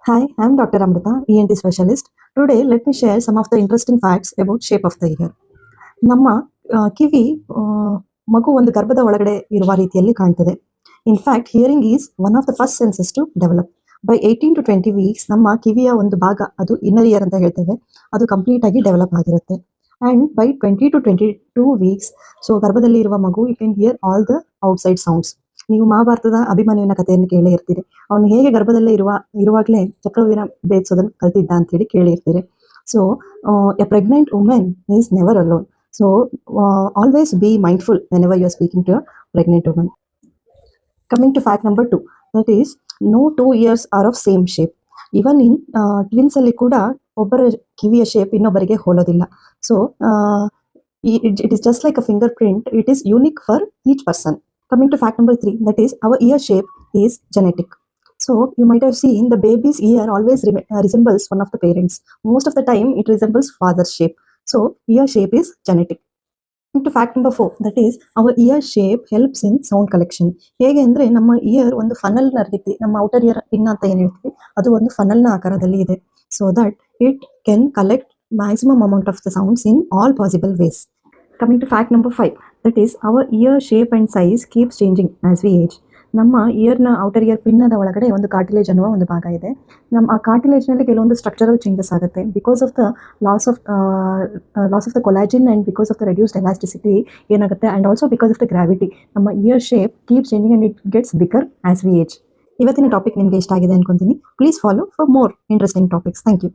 Hi, I'm Dr. Amrita, ENT specialist. Today, let me share some of the interesting facts about shape of the ear. ನಮ್ಮ ಕಿವಿ ಮಗು ಒಂದು ಗರ್ಭದ ಒಳಗಡೆ ಇರುವ ರೀತಿಯಲ್ಲಿ ಕಾಣ್ತದೆ. In fact hearing is one of the first senses to develop. By 18 to 20 weeks ನಮ್ಮ ಕಿವಿಯ ಒಂದು ಭಾಗ, ಅದು ಇನ್ನರ್ ಇಯರ್ ಅಂತ ಹೇಳ್ತೇವೆ, ಅದು ಕಂಪ್ಲೀಟ್ ಆಗಿ ಡೆವಲಪ್ ಆಗಿರುತ್ತೆ. And by 20 to 22 weeks, so ಗರ್ಭದಲ್ಲಿ ಇರುವ ಮಗು you can hear all the outside sounds. ನೀವು ಮಹಾಭಾರತದ ಅಭಿಮನ್ಯುವಿನ ಕಥೆಯನ್ನು ಕೇಳೇ ಇರ್ತೀರಿ. ಅವನು ಹೇಗೆ ಗರ್ಭದಲ್ಲೇ ಇರುವಾಗಲೇ ಚಕ್ರವ್ಯೂಹ ಭೇದಿಸೋದನ್ನು ಕಲ್ತಿದ್ದ ಅಂತೇಳಿ ಕೇಳಿರ್ತೀರಿ. So a pregnant women is never alone. So always be mindful whenever you are speaking to a pregnant woman. Coming to fact number 2, that is no two ears are of same shape. Even in twins ಅಲ್ಲಿ ಕೂಡ ಒಬ್ಬರ ಕಿವಿಯ shape ಇನ್ನೊಬ್ಬರಿಗೆ ಹೋಲೋದಿಲ್ಲ. So it is just like a fingerprint. It is unique for each person. Coming to fact number 3, that is our ear shape is genetic. So you might have seen the baby's ear always resembles one of the parents. Most of the time it resembles father's shape. So ear shape is genetic. To fact number 4, that is our ear shape helps in sound collection. ಹೇಗೆ ಅಂದರೆ ನಮ್ಮ year ಒಂದು ಫನಲ್ನ ರೀತಿ, ನಮ್ಮ outer year pin ಅಂತ ಏನು ಹೇಳ್ತೀವಿ, ಅದು ಒಂದು ಫನಲ್ನ ಆಕಾರದಲ್ಲಿ ಇದೆ. So that it can collect maximum amount of the sounds in all possible ways. Coming to fact number 5, that is our ear shape and size keeps changing as we age. ನಮ್ಮ ಇಯರ್ನ ಔಟರ್ ಇಯರ್ ಪಿನ್ನದ ಒಳಗಡೆ ಒಂದು cartilage ಅನ್ನುವ ಒಂದು ಭಾಗ ಇದೆ. ನಮ್ಮ ಆ ಕಾರ್ಟಿಲೇಜ್ನಲ್ಲಿ ಕೆಲವೊಂದು ಸ್ಟ್ರಕ್ಚರಲ್ ಚೇಂಜಸ್ ಆಗುತ್ತೆ because of the loss of the collagen and because of the reduced elasticity ಏನಾಗುತ್ತೆ, and also because of the gravity ನಮ್ಮ ear shape keep changing and it gets bigger as we age. ಇವತ್ತಿನ topic ನಿಮಗೆ ಇಷ್ಟ ಆಗಿದೆ ಅನ್ಕೊಂತೀನಿ. Please follow for more interesting topics. Thank you.